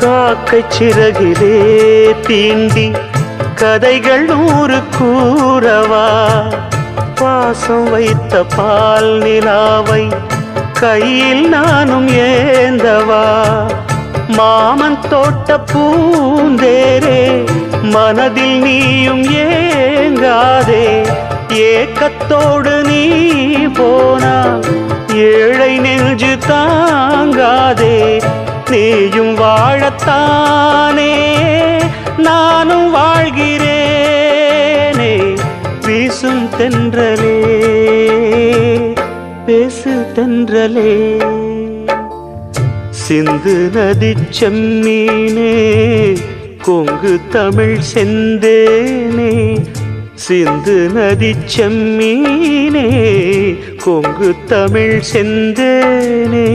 காக்கை சிறகிலே தீண்டி கதைகள் 100 கூறவா பாசம் வைத்த பால் நிலாவை கையில் நானும் ஏந்தவா மாமன் தோட்ட பூந்தேரே மனதில் நீயும் ஏங்காதே ஏக்கத்தோடு நீ போனா ஏழை நெஞ்சு தாங்காதே நீயும் வாழத்தானே நானும் வாழ்கிறேனே வீசும் தென்றலே பேசு தென்றலே சிந்து நதி செம்மீனே கொங்கு தமிழ் செந்தேனே சிந்து நதி செம்மீனே கொங்கு தமிழ் செந்தேனே